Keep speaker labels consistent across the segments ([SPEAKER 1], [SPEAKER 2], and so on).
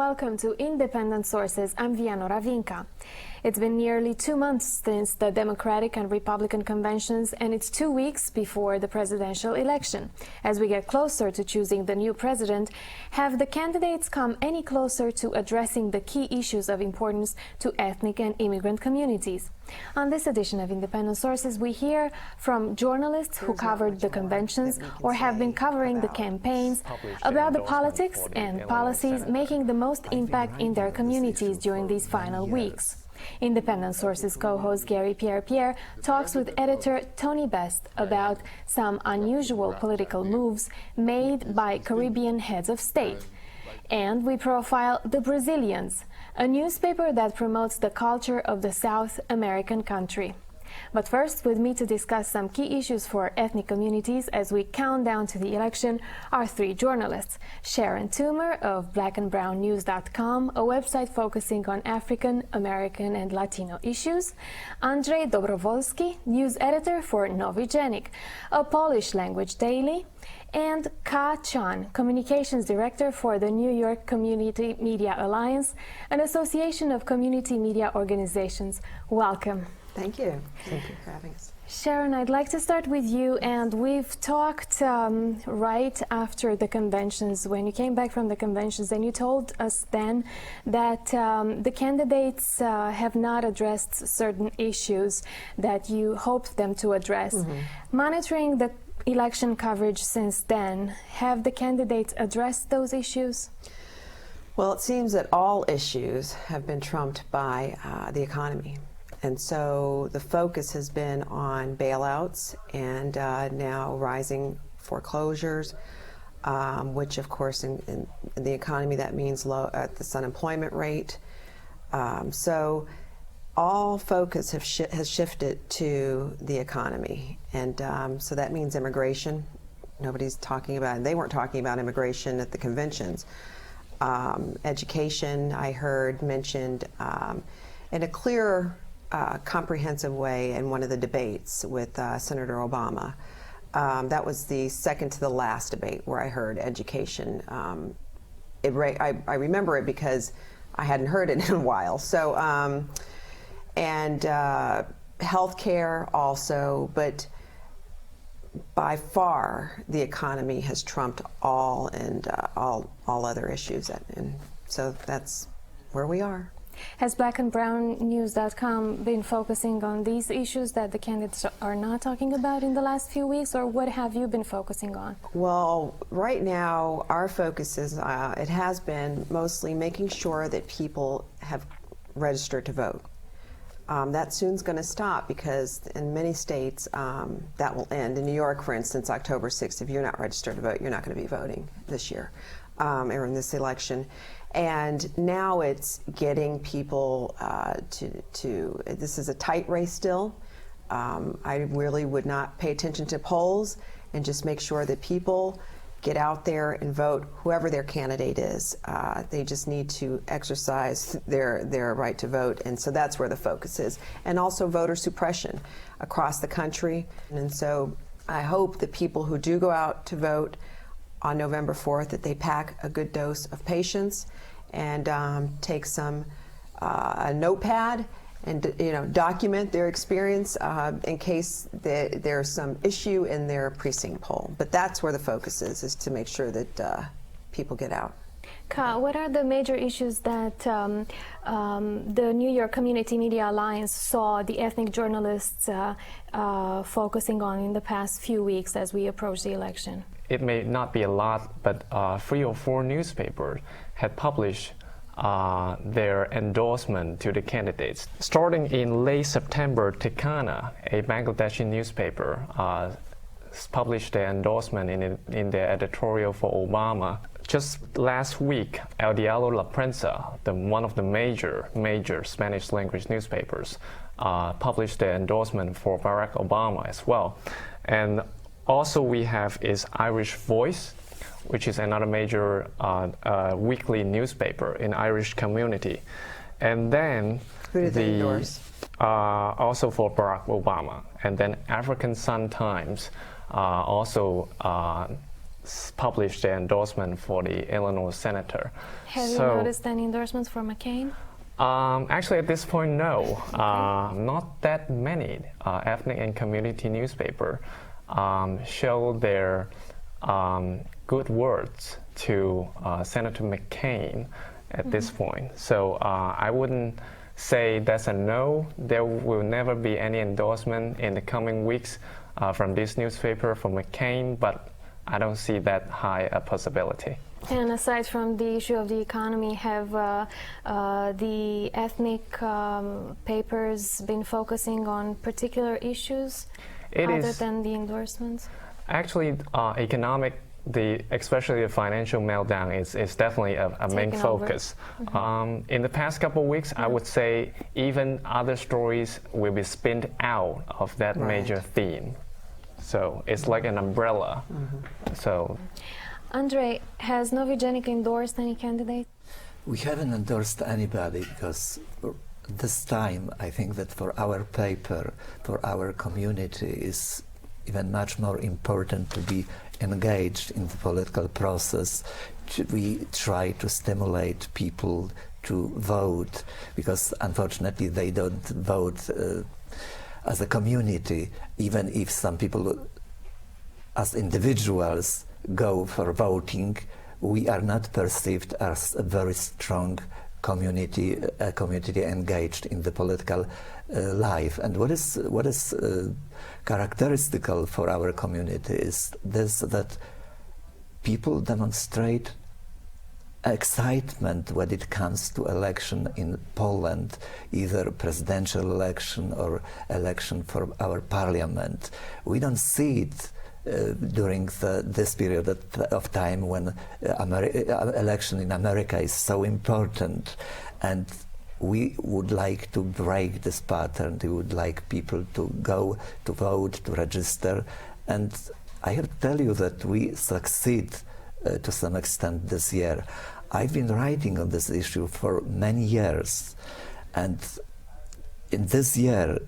[SPEAKER 1] welcome to Independent Sources. I'm Vianora Vinca. It's been nearly 2 months since the Democratic and Republican conventions, and it's 2 weeks before the presidential election. As we get closer to choosing the new president, have the candidates come any closer to addressing the key issues of importance to ethnic and immigrant communities? On this edition of Independent Sources, we hear from journalists who covered the conventions or have been covering the campaigns about the politics and policies making the most impact in their communities during these final weeks. Independent Sources co-host Garry Pierre-Pierre talks with editor Tony Best about some unusual political moves made by Caribbean heads of state. And we profile the BrasilianS, a newspaper that promotes the culture of the South American country. But first, with me to discuss some key issues for ethnic communities as we count down to the election are three journalists. Sharon Toomer of blackandbrownnews.com, a website focusing on African, American and Latino issues. Andrzej Dobrowolski, news editor for Nowy, Dziennik, a Polish language daily. And Ka Chan, communications director for the New York Community Media Alliance, an association of community media organizations. Welcome.
[SPEAKER 2] Thank you. Thank you for having us.
[SPEAKER 1] Sharon, I'd like to start with you, and we've talked right after the conventions, when you came back from the conventions, and you told us then that the candidates have not addressed certain issues that you hoped them to address. Monitoring the election coverage since then, have the candidates addressed those issues?
[SPEAKER 2] Well, it seems that all issues have been trumped by the economy. And so the focus has been on bailouts and now rising foreclosures, which of course in the economy that means low this unemployment rate. So all focus has shifted to the economy, and so that means immigration. Nobody's talking about, they weren't talking about immigration at the conventions. Education, I heard mentioned in a clear comprehensive way in one of the debates with Senator Obama. That was the second to the last debate where I heard education. I remember it because I hadn't heard it in a while. So, and healthcare also, but by far the economy has trumped all and all other issues, and so that's where we are.
[SPEAKER 1] Has blackandbrownnews.com been focusing on these issues that the candidates are not talking about in the last few weeks, or what have you been focusing on?
[SPEAKER 2] Well, right now our focus is, it has been mostly making sure that people have registered to vote. That soon's going to stop because in many states that will end. In New York, for instance, October 6th, if you're not registered to vote, you're not going to be voting this year or in this election. And now it's getting people to this is a tight race still. I really would not pay attention to polls and just make sure that people get out there and vote whoever their candidate is. They just need to exercise their right to vote, and so that's where the focus is. And also voter suppression across the country. And so I hope that people who do go out to vote on November 4th, that they pack a good dose of patience and take a notepad and document their experience in case there's some issue in their precinct poll. But that's where the focus is to make sure that people get out.
[SPEAKER 1] Ka, what are the major issues that the New York Community Media Alliance saw the ethnic journalists focusing on in the past few weeks as we approach the election?
[SPEAKER 3] It may not be a lot, but 3 or 4 newspapers had published their endorsement to the candidates. Starting in late September, Tekana, a Bangladeshi newspaper, published their endorsement in their editorial for Obama. Just last week, El Diario La Prensa, one of the major Spanish language newspapers, published their endorsement for Barack Obama as well. And also we have is Irish Voice, which is another major weekly newspaper in Irish community. And then
[SPEAKER 2] who did they endorse?
[SPEAKER 3] Also for Barack Obama. And then African Sun Times also published the endorsement for the Illinois senator.
[SPEAKER 1] Have you noticed any endorsements for McCain?
[SPEAKER 3] Actually, at this point, no. Not that many ethnic and community newspapers show their good words to Senator McCain at this point. So I wouldn't say that's a no. There will never be any endorsement in the coming weeks from this newspaper for McCain, but I don't see that high a possibility.
[SPEAKER 1] And aside from the issue of the economy, have the ethnic papers been focusing on particular issues other than the endorsements?
[SPEAKER 3] Actually, especially the financial meltdown is definitely a main focus. In the past couple of weeks, I would say even other stories will be spinned out of that major theme. So it's like an umbrella. So,
[SPEAKER 1] Andrzej, has Nowy Dziennik endorsed any candidate?
[SPEAKER 4] We haven't endorsed anybody because this time I think that for our paper, for our community, is even much more important to be engaged in the political process. We try to stimulate people to vote because unfortunately they don't vote as a community, even if some people as individuals go for voting. We are not perceived as a very strong community, a community engaged in the political life. And what is characteristical for our community is this, that people demonstrate excitement when it comes to election in Poland, either presidential election or election for our parliament. We don't see it during this period of time when election in America is so important, and we would like to break this pattern. We would like people to go to vote, to register, and I have to tell you that we succeed to some extent this year. I've been writing on this issue for many years, and in this year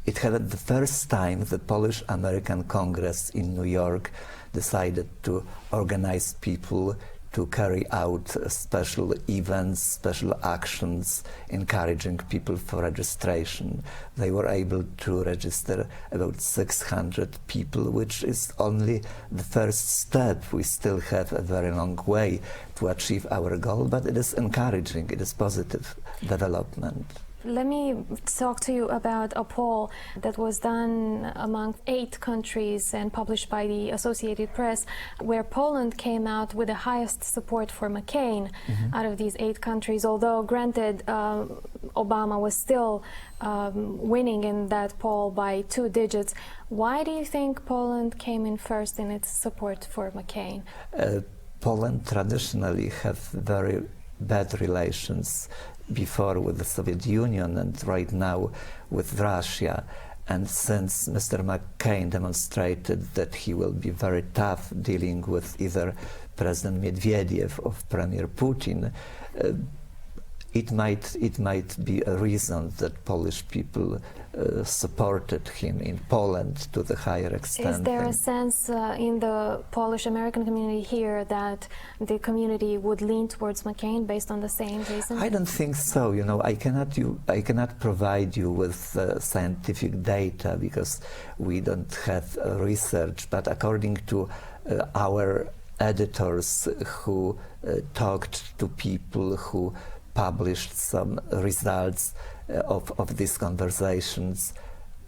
[SPEAKER 4] it had the first time the Polish-American Congress in New York decided to organize people to carry out special events, special actions, encouraging people for registration. They were able to register about 600 people, which is only the first step. We still have a very long way to achieve our goal, but it is encouraging, it is positive development.
[SPEAKER 1] Let me talk to you about a poll that was done among 8 countries and published by the Associated Press, where Poland came out with the highest support for McCain out of these 8 countries, although granted Obama was still winning in that poll by 2 digits. Why do you think Poland came in first in its support for McCain?
[SPEAKER 4] Poland traditionally have very bad relations before with the Soviet Union and right now with Russia. And since Mr. McCain demonstrated that he will be very tough dealing with either President Medvedev or Premier Putin, it might be a reason that Polish people supported him in Poland to the higher extent.
[SPEAKER 1] Is there a sense in the Polish-American community here that the community would lean towards McCain based on the same reason?
[SPEAKER 4] I don't think so. You know, I cannot provide you with scientific data because we don't have research, but according to our editors who talked to people, who published some results of these conversations,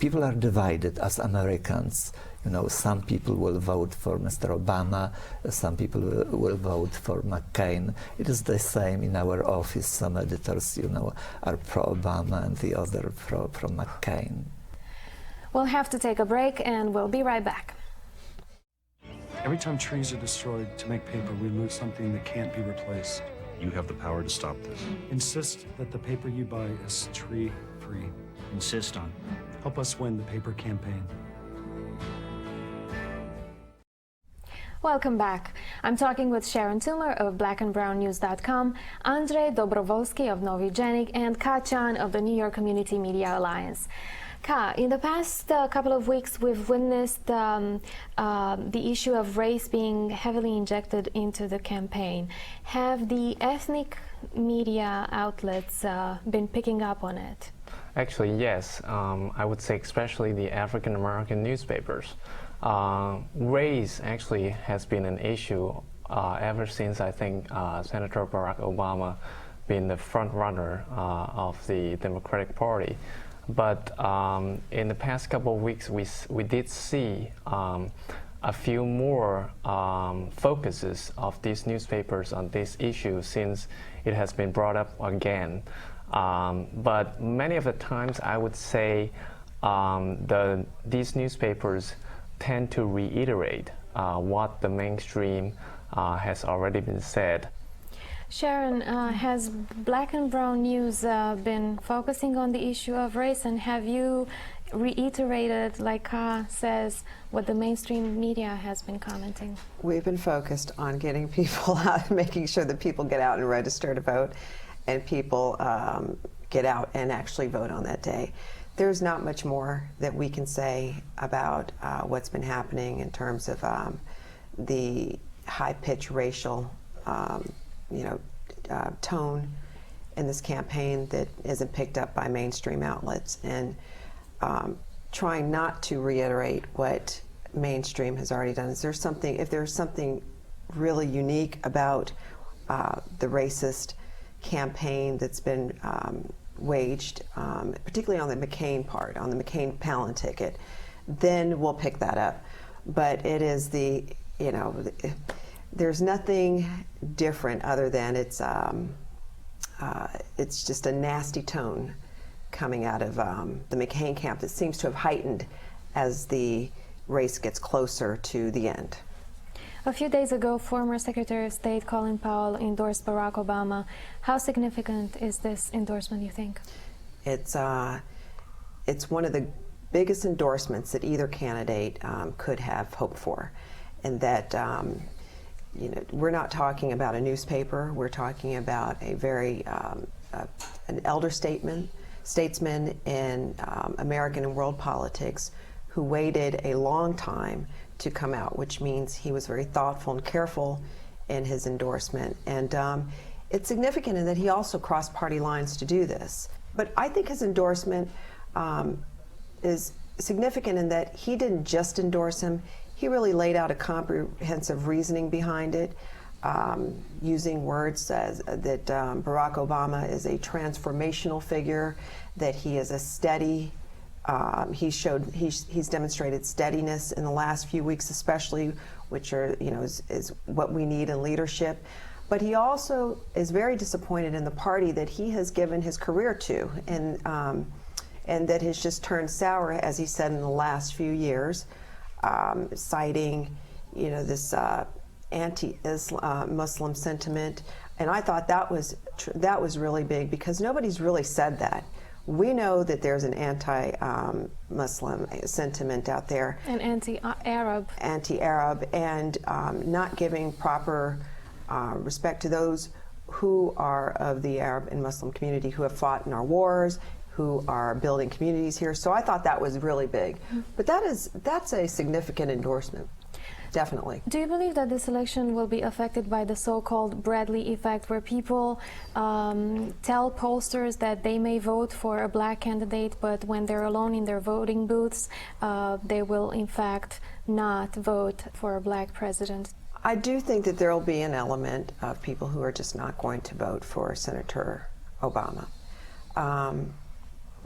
[SPEAKER 4] people are divided as Americans. You know, some people will vote for Mr. Obama, some people will vote for McCain. It is the same in our office. Some editors, you know, are pro-Obama and the other pro McCain.
[SPEAKER 1] We'll have to take a break and we'll be right back.
[SPEAKER 5] Every time trees are destroyed to make paper, we lose something that can't be replaced.
[SPEAKER 6] You have the power to stop this.
[SPEAKER 5] Insist that the paper you buy is tree-free.
[SPEAKER 6] Insist on.
[SPEAKER 5] Help us win the paper campaign.
[SPEAKER 1] Welcome back. I'm talking with Sharon Toomer of blackandbrownnews.com, Andrzej Dobrowolski of Nowy Dziennik, and Ka Chan of the New York Community Media Alliance. Ka, in the past couple of weeks, we've witnessed the issue of race being heavily injected into the campaign. Have the ethnic media outlets been picking up on it?
[SPEAKER 3] Actually, yes. I would say especially the African American newspapers. Race actually has been an issue ever since, I think, Senator Barack Obama being the front runner of the Democratic Party. But in the past couple of weeks, we did see a few more focuses of these newspapers on this issue since it has been brought up again. But many of the times, I would say these newspapers tend to reiterate what the mainstream has already been said.
[SPEAKER 1] Sharon, has Black and Brown News been focusing on the issue of race, and have you reiterated, like Ka says, what the mainstream media has been commenting?
[SPEAKER 2] We've been focused on getting people out, making sure that people get out and register to vote, and people get out and actually vote on that day. There's not much more that we can say about what's been happening in terms of the high-pitched racial tone in this campaign that isn't picked up by mainstream outlets, and trying not to reiterate what mainstream has already done. If there's something really unique about the racist campaign that's been waged, particularly on the McCain part, on the McCain Palin ticket, then we'll pick that up. But it is there's nothing different other than it's just a nasty tone coming out of the McCain camp that seems to have heightened as the race gets closer to the end.
[SPEAKER 1] A few days ago, former Secretary of State Colin Powell endorsed Barack Obama. How significant is this endorsement, you think? It's
[SPEAKER 2] one of the biggest endorsements that either candidate could have hoped for, and that we're not talking about a newspaper. We're talking about a very an elder statesman in American and world politics who waited a long time to come out, which means he was very thoughtful and careful in his endorsement. And it's significant in that he also crossed party lines to do this. But I think his endorsement is significant in that he didn't just endorse him. He really laid out a comprehensive reasoning behind it, using words as that Barack Obama is a transformational figure, that he is a steady. He's demonstrated steadiness in the last few weeks, especially, which is what we need in leadership. But he also is very disappointed in the party that he has given his career to, and that has just turned sour, as he said, in the last few years, citing this anti-Muslim sentiment. And I thought that was really big, because nobody's really said that. We know that there's an anti-Muslim sentiment out there.
[SPEAKER 1] And anti-Arab.
[SPEAKER 2] Anti-Arab, and not giving proper respect to those who are of the Arab and Muslim community, who have fought in our wars, who are building communities here. So I thought that was really big. But that's a significant endorsement. Definitely.
[SPEAKER 1] Do you believe that this election will be affected by the so-called Bradley effect, where people tell pollsters that they may vote for a black candidate, but when they're alone in their voting booths, they will in fact not vote for a black president?
[SPEAKER 2] I do think that there will be an element of people who are just not going to vote for Senator Obama.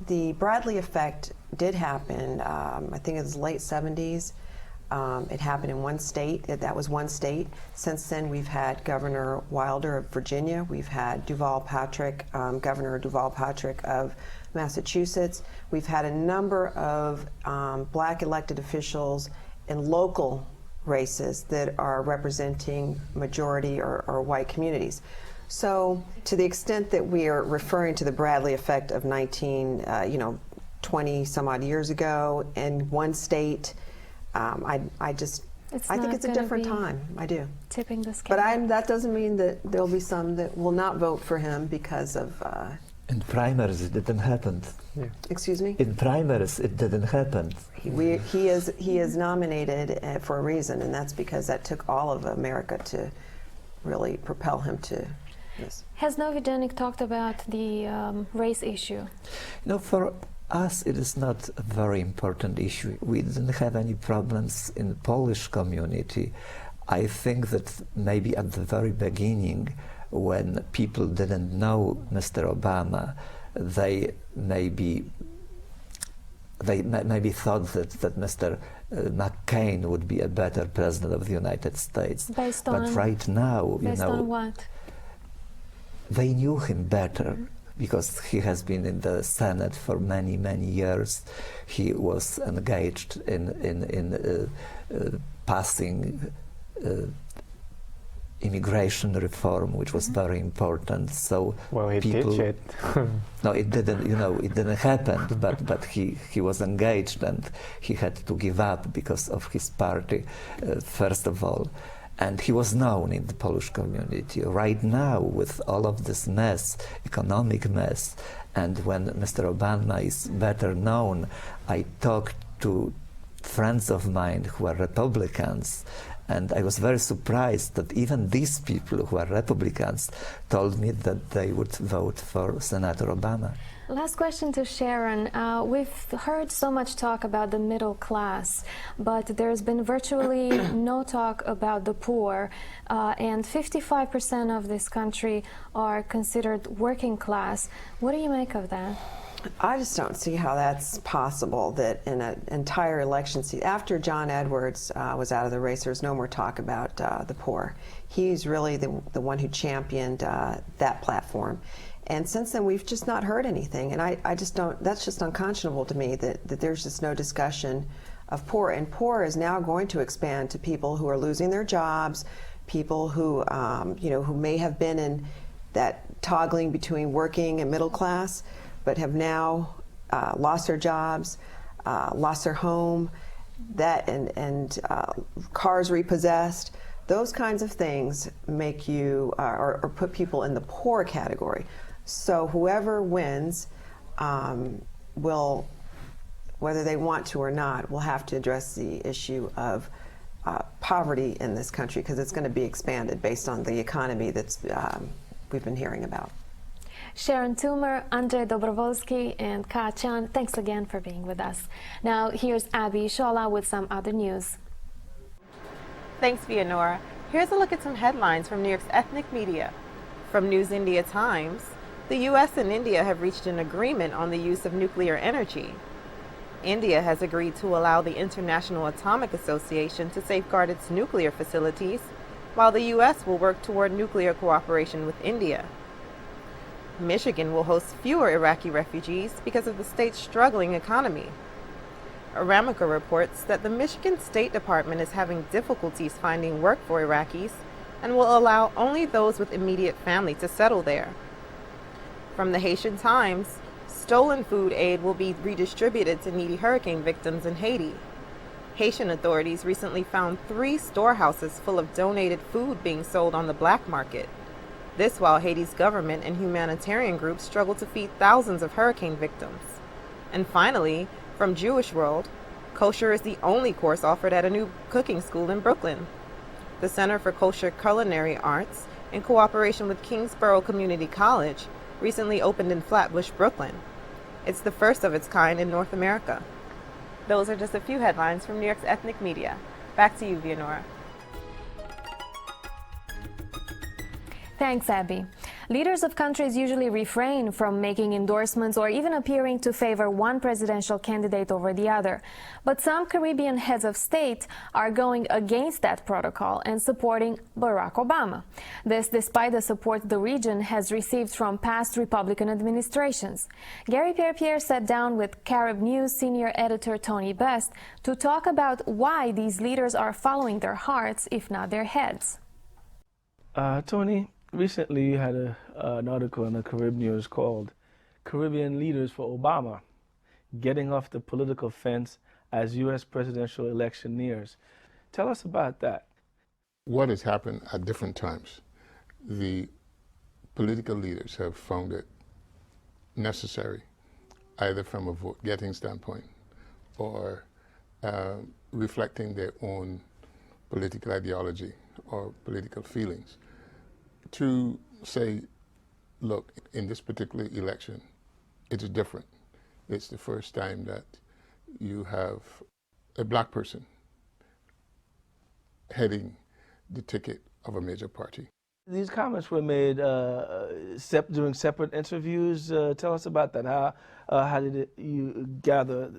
[SPEAKER 2] The Bradley effect did happen, I think it was late 70s. It happened in one state. That was one state. Since then, we've had Governor Wilder of Virginia. We've had Governor Deval Patrick of Massachusetts. We've had a number of black elected officials in local races that are representing majority or white communities. So to the extent that we are referring to the Bradley effect of 20 some odd years ago in one state, I think it's a different time. I do.
[SPEAKER 1] Tipping the scale.
[SPEAKER 2] But that doesn't mean that there'll be some that will not vote for him because of
[SPEAKER 4] In primaries, it didn't happen.
[SPEAKER 3] Yeah.
[SPEAKER 2] Excuse me?
[SPEAKER 4] In primaries, it didn't happen.
[SPEAKER 2] He is nominated for a reason, and that's because that took all of America to really propel him to this.
[SPEAKER 1] Has Nowy Dziennik talked about the race issue?
[SPEAKER 4] You know, for us, it is not a very important issue. We didn't have any problems in the Polish community. I think that maybe at the very beginning, when people didn't know Mr. Obama, they maybe thought that Mr. McCain would be a better president of the United States.
[SPEAKER 1] Based on,
[SPEAKER 4] but right now,
[SPEAKER 1] based on what?
[SPEAKER 4] They knew him better because he has been in the Senate for many, many years. He was engaged in passing immigration reform, which was very important. So
[SPEAKER 3] Well, he
[SPEAKER 4] people,
[SPEAKER 3] did it.
[SPEAKER 4] no, it didn't. You know, it didn't happen. But he was engaged, and he had to give up because of his party, first of all. And he was known in the Polish community. Right now, with all of this mess, economic mess, and when Mr. Obama is better known, I talked to friends of mine who are Republicans, and I was very surprised that even these people who are Republicans told me that they would vote for Senator Obama.
[SPEAKER 1] Last question to Sharon. We've heard so much talk about the middle class, but there's been virtually no talk about the poor, and 55% of this country are considered working class. What do you make of that?
[SPEAKER 2] I just don't see how that's possible, that in an entire election season, after John Edwards was out of the race, there's no more talk about the poor. He's really the one who championed that platform. And since then, we've just not heard anything. And I just don't, that's just unconscionable to me that there's just no discussion of poor. And poor is now going to expand to people who are losing their jobs, people who, who may have been in that toggling between working and middle class, but have now lost their jobs, lost their home, and cars repossessed. Those kinds of things make you, or put people in the poor category. So whoever wins will, whether they want to or not, will have to address the issue of poverty in this country, because it's going to be expanded based on the economy that's we've been hearing about.
[SPEAKER 1] Sharon Toomer, Andrzej Dobrowolski, and Clara, thanks again for being with us. Now here's Abi Ishola with some other news.
[SPEAKER 7] Thanks, Vianora. Here's a look at some headlines from New York's ethnic media. From News India Times, the U.S. and India have reached an agreement on the use of nuclear energy. India has agreed to allow the International Atomic Association to safeguard its nuclear facilities, while the U.S. will work toward nuclear cooperation with India. Michigan will host fewer Iraqi refugees because of the state's struggling economy. Aramco reports that the Michigan State Department is having difficulties finding work for Iraqis and will allow only those with immediate family to settle there. From the Haitian Times, stolen food aid will be redistributed to needy hurricane victims in Haiti. Haitian authorities recently found 3 storehouses full of donated food being sold on the black market. This while Haiti's government and humanitarian groups struggle to feed thousands of hurricane victims. And finally, from Jewish World, kosher is the only course offered at a new cooking school in Brooklyn. The Center for Kosher Culinary Arts, in cooperation with Kingsborough Community College, recently opened in Flatbush, Brooklyn. It's the first of its kind in North America. Those are just a few headlines from New York's ethnic media. Back to you, Vianora.
[SPEAKER 1] Thanks, Abby. Leaders of countries usually refrain from making endorsements or even appearing to favor one presidential candidate over the other. But some Caribbean heads of state are going against that protocol and supporting Barack Obama. This despite the support the region has received from past Republican administrations. Garry Pierre-Pierre sat down with CaribNews senior editor Tony Best to talk about why these leaders are following their hearts, if not their heads.
[SPEAKER 8] Tony, recently you had an article in the CaribNews called Caribbean Leaders for Obama, Getting Off the Political Fence as U.S. Presidential Election Nears. Tell us about that.
[SPEAKER 9] What has happened at different times, the political leaders have found it necessary, either from a vote-getting standpoint or reflecting their own political ideology or political feelings, to say, look, in this particular election, it is different. It's the first time that you have a black person heading the ticket of a major party.
[SPEAKER 8] These comments were made during separate interviews. Tell us about that. How did you gather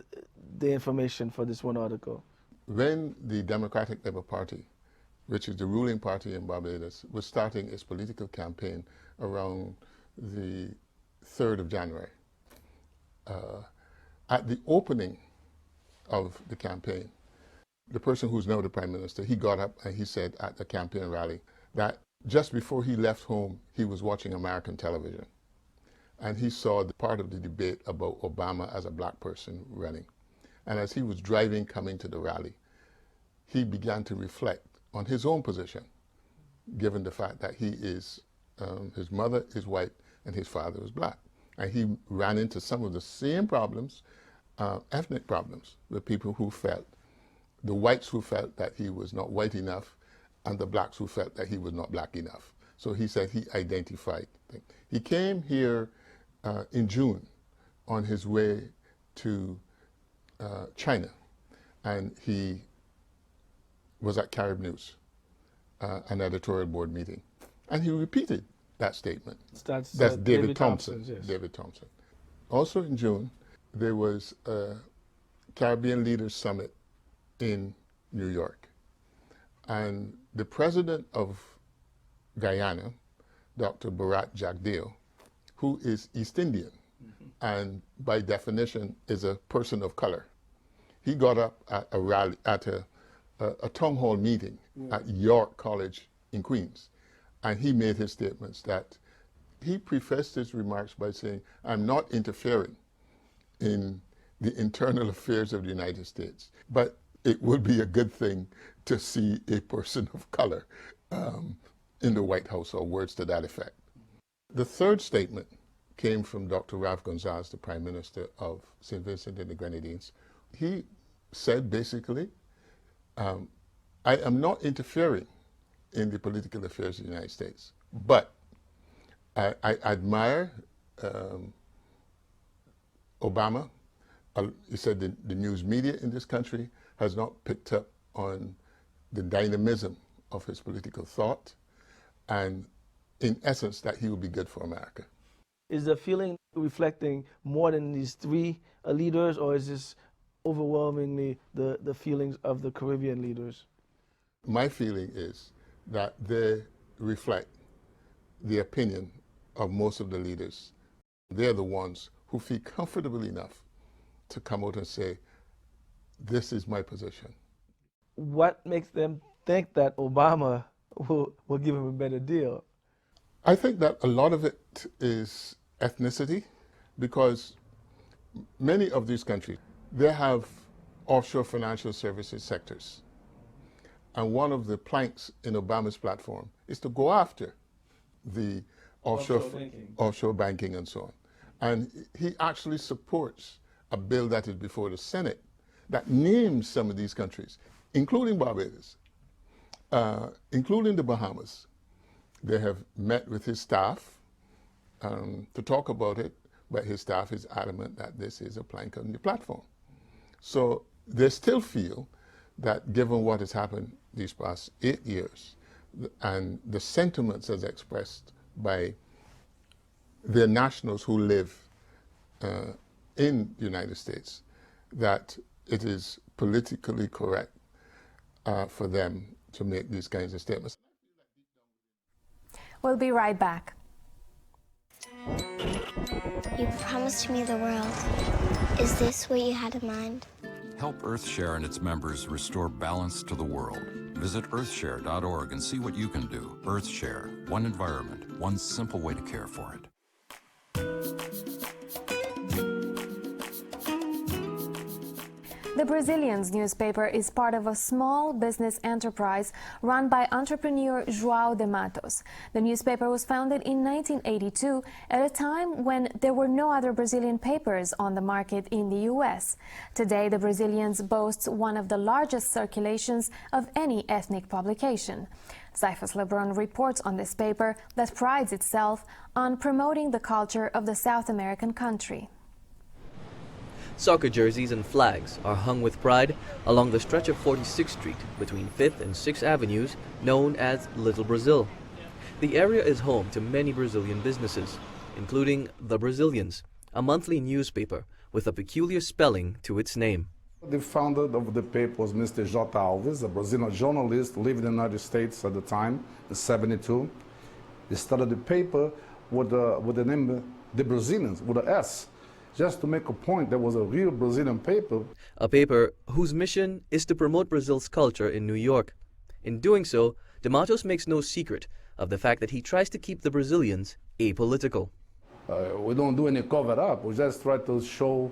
[SPEAKER 8] the information for this one article?
[SPEAKER 9] When the Democratic Labour Party, which is the ruling party in Barbados, was starting its political campaign around the 3rd of January, at the opening of the campaign, the person who's now the Prime Minister, he got up and he said at the campaign rally that just before he left home, he was watching American television. And he saw the part of the debate about Obama as a black person running. And as he was driving, coming to the rally, he began to reflect on his own position, given the fact that he is, his mother is white and his father is black. And he ran into some of the same problems, ethnic problems, with people who felt, the whites who felt that he was not white enough, and the blacks who felt that he was not black enough. So he said he identified things. He came here in June on his way to China, and he was at CaribNews, an editorial board meeting, and he repeated that statement.
[SPEAKER 8] That's
[SPEAKER 9] David Thompson.
[SPEAKER 8] Yes.
[SPEAKER 9] David Thompson. Also in June, there was a Caribbean Leaders Summit in New York, and the president of Guyana, Dr. Bharat Jagdeo, who is East Indian, and by definition is a person of color, he got up at a rally, at a town hall meeting at York College in Queens, and he made his statements that he prefaced his remarks by saying, I'm not interfering in the internal affairs of the United States, but it would be a good thing to see a person of color in the White House, or words to that effect. The third statement came from Dr. Ralph Gonzalez, the Prime Minister of St. Vincent and the Grenadines. He said basically, I am not interfering in the political affairs of the United States, but I admire Obama. He said the news media in this country has not picked up on the dynamism of his political thought, and in essence that he will be good for America.
[SPEAKER 8] Is the feeling reflecting more than these three leaders, or is this overwhelmingly the feelings of the Caribbean leaders?
[SPEAKER 9] My feeling is that they reflect the opinion of most of the leaders. They're the ones who feel comfortable enough to come out and say, this is my position.
[SPEAKER 8] What makes them think that Obama will give him a better deal?
[SPEAKER 9] I think that a lot of it is ethnicity, because many of these countries, they have offshore financial services sectors. And one of the planks in Obama's platform is to go after the offshore banking and so on. And he actually supports a bill that is before the Senate that names some of these countries, including Barbados, including the Bahamas. They have met with his staff to talk about it, but his staff is adamant that this is a plank on the platform. So they still feel that given what has happened these past 8 years and the sentiments as expressed by their nationals who live in the United States, that it is politically correct for them to make these kinds of statements.
[SPEAKER 1] We'll be right back.
[SPEAKER 10] You promised me the world. Is this what you had in mind?
[SPEAKER 11] Help EarthShare and its members restore balance to the world. Visit earthshare.org and see what you can do. EarthShare, one environment, one simple way to care for it.
[SPEAKER 1] The BrasilianS newspaper is part of a small business enterprise run by entrepreneur João de Matos. The newspaper was founded in 1982 at a time when there were no other Brazilian papers on the market in the U.S. Today, the BrasilianS boasts one of the largest circulations of any ethnic publication. Zyphus Lebrun reports on this paper that prides itself on promoting the culture of the South American country.
[SPEAKER 12] Soccer jerseys and flags are hung with pride along the stretch of 46th Street between 5th and 6th Avenues, known as Little Brazil. The area is home to many Brazilian businesses, including the BrasilianS, a monthly newspaper with a peculiar spelling to its name.
[SPEAKER 13] The founder of the paper was Mr. J. Alves, a Brazilian journalist who lived in the United States at the time, in '72. He started the paper with the name The BrasilianS, with an S, just to make a point there was a real Brazilian paper.
[SPEAKER 12] A paper whose mission is to promote Brazil's culture in New York. In doing so, De Matos makes no secret of the fact that he tries to keep the BrasilianS apolitical.
[SPEAKER 13] We don't do any cover-up, we just try to show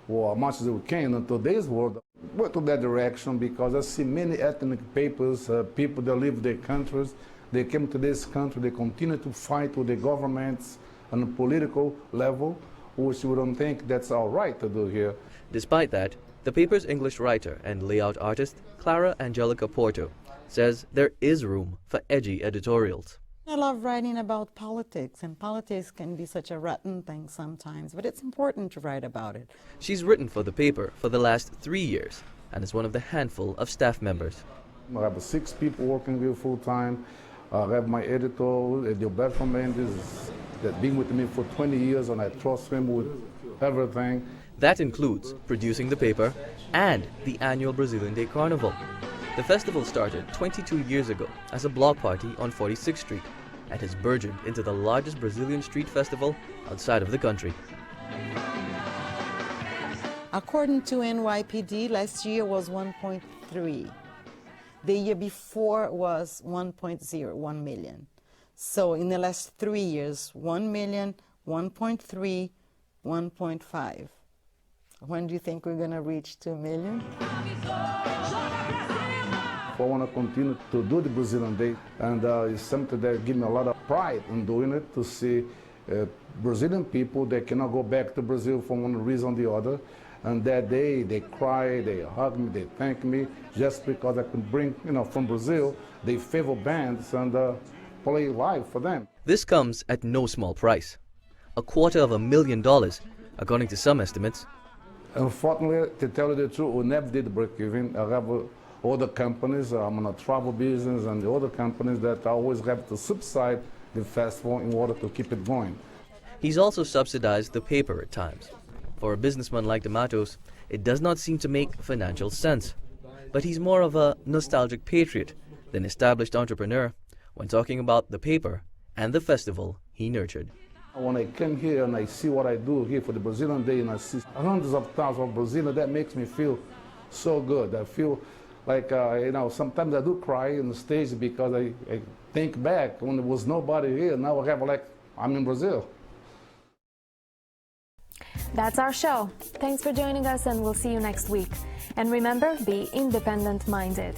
[SPEAKER 13] as much as we can in today's world. Work to that direction because I see many ethnic papers, people that leave their countries, they came to this country, they continue to fight with the governments on a political level, which we don't think that's all right to do here.
[SPEAKER 12] Despite that, the paper's English writer and layout artist, Clara Angélica Porto, says there is room for edgy editorials.
[SPEAKER 14] I love writing about politics, and politics can be such a rotten thing sometimes, but it's important to write about it.
[SPEAKER 12] She's written for the paper for the last 3 years and is one of the handful of staff members.
[SPEAKER 13] I have 6 people working here full-time. I have my editor, Gilberto Mendes, that's been with me for 20 years, and I trust him with everything.
[SPEAKER 12] That includes producing the paper and the annual Brazilian Day Carnival. The festival started 22 years ago as a block party on 46th Street and has burgeoned into the largest Brazilian street festival outside of the country.
[SPEAKER 14] According to NYPD, last year was 1.3. The year before was 1.0, 1 million. So in the last 3 years, 1 million, 1.3, 1.5. When do you think we're going to reach 2 million?
[SPEAKER 13] I want to continue to do the Brazilian Day, and it's something that gives me a lot of pride in doing it, to see Brazilian people that cannot go back to Brazil for one reason or the other. And that day, they cry, they hug me, they thank me, just because I could bring, from Brazil, they favor bands and play live for them.
[SPEAKER 12] This comes at no small price, $250,000, according to some estimates.
[SPEAKER 13] Unfortunately, to tell you the truth, we never did break even. I have other companies, I'm in a travel business, and the other companies that always have to subsidize the festival in order to keep it going.
[SPEAKER 12] He's also subsidized the paper at times. For a businessman like De Matos, it does not seem to make financial sense. But he's more of a nostalgic patriot than established entrepreneur when talking about the paper and the festival he nurtured.
[SPEAKER 13] When I come here and I see what I do here for the Brazilian Day, and I see hundreds of thousands of Brazilians, that makes me feel so good. I feel like, sometimes I do cry on the stage because I think back when there was nobody here. Now I have I'm in Brazil.
[SPEAKER 1] That's our show. Thanks for joining us, and we'll see you next week. And remember, be independent-minded.